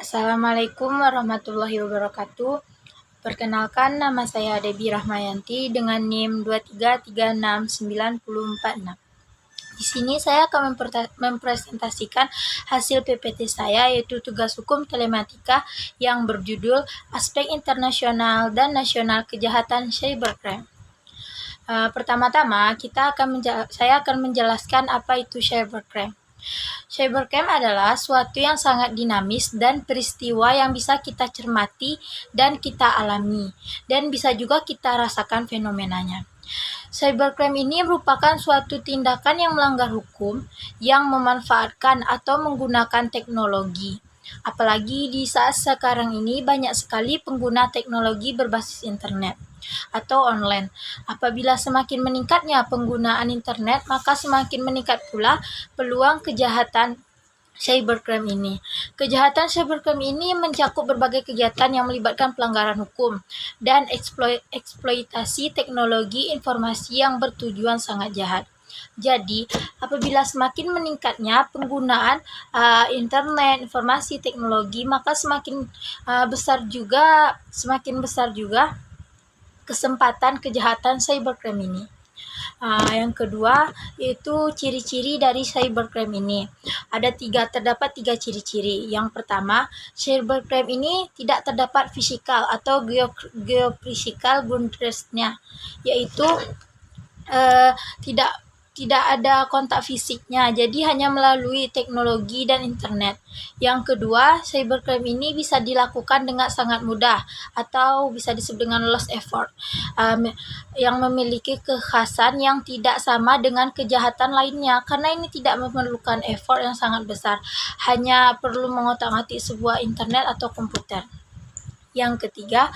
Assalamualaikum warahmatullahi wabarakatuh. Perkenalkan, nama saya Debbie Rahmayanti dengan NIM 2336946. Di sini saya akan mempresentasikan hasil PPT saya, yaitu tugas hukum telematika yang berjudul Aspek Internasional dan Nasional Kejahatan Cybercrime. Pertama-tama saya akan menjelaskan apa itu cybercrime. Cybercrime adalah suatu yang sangat dinamis dan peristiwa yang bisa kita cermati dan kita alami, dan bisa juga kita rasakan fenomenanya. Cybercrime ini merupakan suatu tindakan yang melanggar hukum yang memanfaatkan atau menggunakan teknologi. Apalagi di saat sekarang ini banyak sekali pengguna teknologi berbasis internet atau online. Apabila semakin meningkatnya penggunaan internet, maka semakin meningkat pula peluang kejahatan cybercrime ini. Kejahatan cybercrime ini mencakup berbagai kegiatan yang melibatkan pelanggaran hukum dan eksploitasi teknologi informasi yang bertujuan sangat jahat. Jadi, apabila semakin meningkatnya penggunaan internet, informasi, teknologi, maka semakin besar juga kesempatan kejahatan cybercrime ini. Yang kedua yaitu ciri-ciri dari cybercrime ini. Terdapat tiga ciri-ciri. Yang pertama, cybercrime ini tidak terdapat fisikal atau geophysical boundariesnya, yaitu tidak ada kontak fisiknya, jadi hanya melalui teknologi dan internet. Yang kedua, cybercrime ini bisa dilakukan dengan sangat mudah atau bisa disebut dengan low effort, yang memiliki kekhasan yang tidak sama dengan kejahatan lainnya, karena ini tidak memerlukan effort yang sangat besar, hanya perlu mengotak-atik sebuah internet atau komputer. Yang ketiga,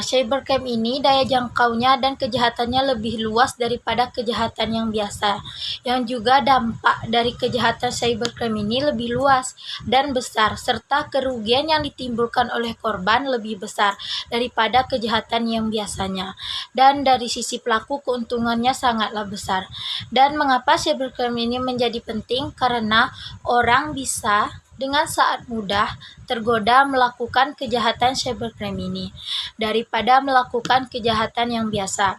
cybercrime ini daya jangkaunya dan kejahatannya lebih luas daripada kejahatan yang biasa. Yang juga dampak dari kejahatan cybercrime ini lebih luas dan besar, serta kerugian yang ditimbulkan oleh korban lebih besar daripada kejahatan yang biasanya. Dan dari sisi pelaku, keuntungannya sangatlah besar. Dan mengapa cybercrime ini menjadi penting? Karena orang bisa dengan sangat mudah tergoda melakukan kejahatan cybercrime ini daripada melakukan kejahatan yang biasa.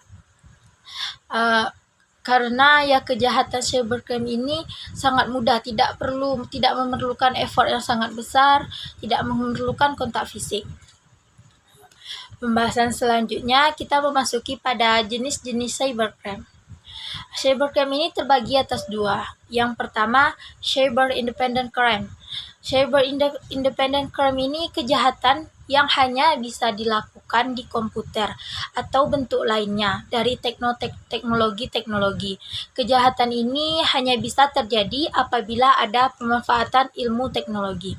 Karena kejahatan cybercrime ini sangat mudah, tidak memerlukan effort yang sangat besar, tidak memerlukan kontak fisik. Pembahasan selanjutnya kita memasuki pada jenis-jenis cybercrime. Cybercrime ini terbagi atas dua. Yang pertama, cyber independent crime. Cyber independent crime ini kejahatan yang hanya bisa dilakukan di komputer atau bentuk lainnya dari teknologi. Kejahatan ini hanya bisa terjadi apabila ada pemanfaatan ilmu teknologi.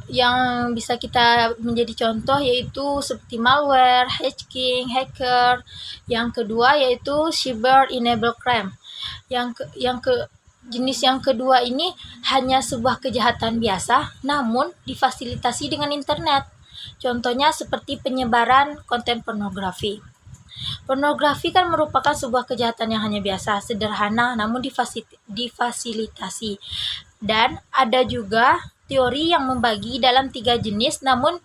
Yang bisa kita menjadi contoh yaitu seperti malware, hacking, hacker. Yang kedua yaitu cyber enabled crime. Jenis yang kedua ini hanya sebuah kejahatan biasa, namun difasilitasi dengan internet. Contohnya seperti penyebaran konten pornografi. Pornografi kan merupakan sebuah kejahatan yang hanya biasa, sederhana, namun difasilitasi. Dan ada juga teori yang membagi dalam tiga jenis, namun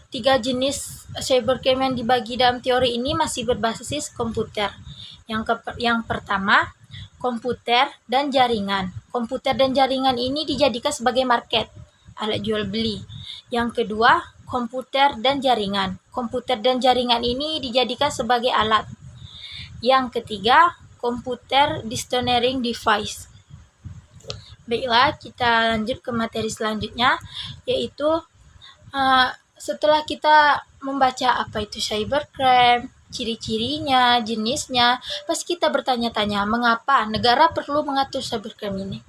tiga jenis cybercrime yang dibagi dalam teori ini masih berbasis komputer. Yang pertama, komputer dan jaringan. Komputer dan jaringan ini dijadikan sebagai market, alat jual beli. Yang kedua, komputer dan jaringan. Komputer dan jaringan ini dijadikan sebagai alat. Yang ketiga, komputer destroying device. Baiklah, kita lanjut ke materi selanjutnya, yaitu setelah kita membaca apa itu cybercrime, ciri-cirinya, jenisnya, pasti kita bertanya-tanya, mengapa negara perlu mengatur cybercrime ini?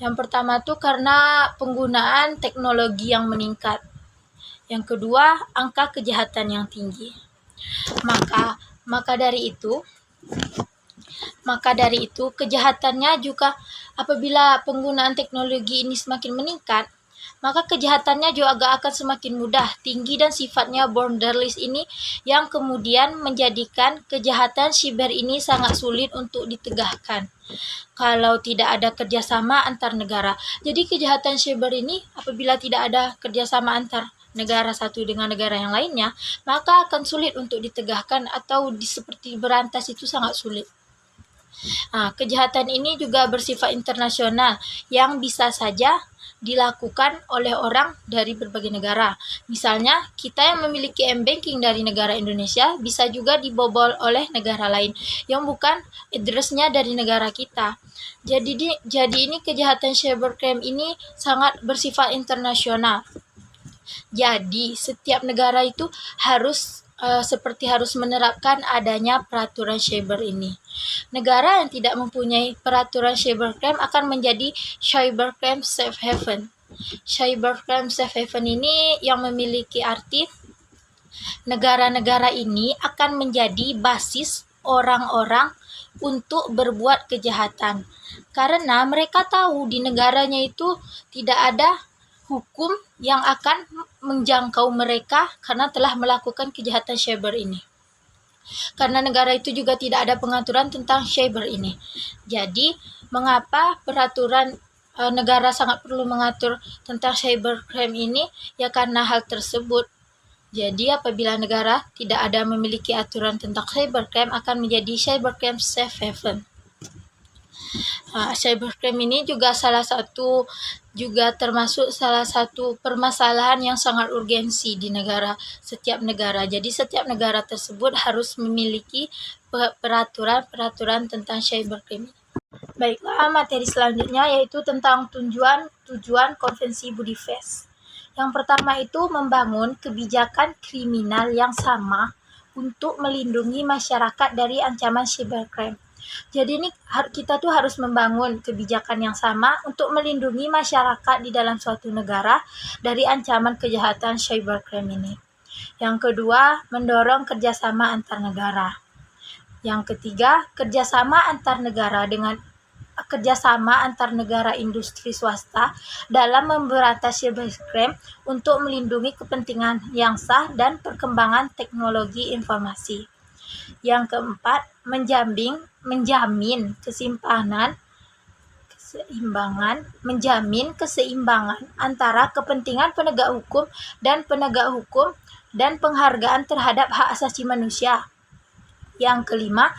Yang pertama tuh karena penggunaan teknologi yang meningkat. Yang kedua, angka kejahatan yang tinggi. Maka dari itu kejahatannya juga apabila penggunaan teknologi ini semakin meningkat, maka kejahatannya juga akan semakin mudah, tinggi, dan sifatnya borderless ini yang kemudian menjadikan kejahatan siber ini sangat sulit untuk ditegakkan kalau tidak ada kerjasama antar negara. Jadi kejahatan siber ini apabila tidak ada kerjasama antar negara satu dengan negara yang lainnya, maka akan sulit untuk ditegakkan atau seperti berantas itu sangat sulit. Kejahatan ini juga bersifat internasional yang bisa saja dilakukan oleh orang dari berbagai negara. Misalnya, kita yang memiliki m-banking dari negara Indonesia bisa juga dibobol oleh negara lain yang bukan address-nya dari negara kita. Jadi ini kejahatan cybercrime ini sangat bersifat internasional. Jadi, setiap negara itu harus menerapkan adanya peraturan cyber ini. Negara yang tidak mempunyai peraturan cybercrime akan menjadi cybercrime safe haven. Cybercrime safe haven ini yang memiliki arti negara-negara ini akan menjadi basis orang-orang untuk berbuat kejahatan. Karena mereka tahu di negaranya itu tidak ada hukum yang akan menjangkau mereka karena telah melakukan kejahatan cyber ini. Karena negara itu juga tidak ada pengaturan tentang cyber ini. Jadi, mengapa peraturan negara sangat perlu mengatur tentang cybercrime ini? Ya karena hal tersebut. Jadi, apabila negara tidak ada memiliki aturan tentang cybercrime akan menjadi cybercrime safe haven. Cybercrime ini juga termasuk salah satu permasalahan yang sangat urgensi di setiap negara. Jadi setiap negara tersebut harus memiliki peraturan tentang cybercrime. Baiklah, materi selanjutnya yaitu tentang tujuan Konvensi Budapest. Yang pertama itu membangun kebijakan kriminal yang sama untuk melindungi masyarakat dari ancaman cybercrime. Jadi ini kita tuh harus membangun kebijakan yang sama untuk melindungi masyarakat di dalam suatu negara dari ancaman kejahatan cybercrime ini. Yang kedua, mendorong kerjasama antar negara. Yang ketiga, kerjasama antar negara industri swasta dalam memberantas cybercrime untuk melindungi kepentingan yang sah dan perkembangan teknologi informasi. Yang keempat, menjamin keseimbangan antara kepentingan penegak hukum dan penghargaan terhadap hak asasi manusia. Yang kelima,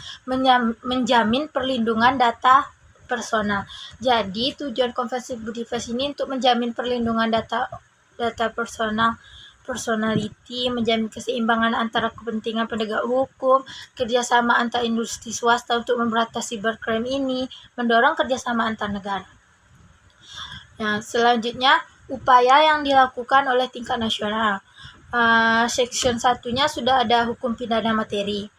menjamin perlindungan data personal. Jadi, tujuan Konvensi Budapest ini untuk menjamin perlindungan data personality, menjamin keseimbangan antara kepentingan penegak hukum, kerjasama antar industri swasta untuk memberantas cybercrime ini, mendorong kerjasama antar negara. Selanjutnya, upaya yang dilakukan oleh tingkat nasional. Section 1-nya sudah ada hukum pidana materi.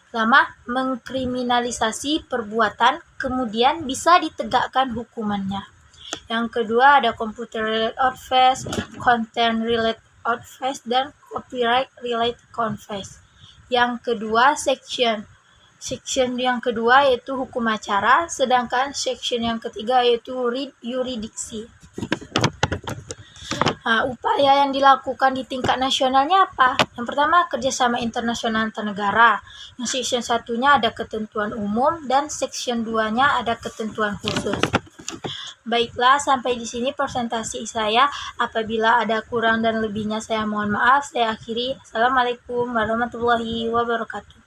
Pertama, mengkriminalisasi perbuatan, kemudian bisa ditegakkan hukumannya. Yang kedua ada computer-related offense, content-related offense, dan copyright-related offense. Yang kedua, section yang kedua yaitu hukum acara, sedangkan section yang ketiga yaitu yuridiksi. Upaya yang dilakukan di tingkat nasionalnya apa? Yang pertama, kerjasama internasional antar negara. Yang section 1-nya ada ketentuan umum dan section 2-nya ada ketentuan khusus. Baiklah, sampai di sini presentasi saya. Apabila ada kurang dan lebihnya saya mohon maaf. Saya akhiri. Assalamualaikum warahmatullahi wabarakatuh.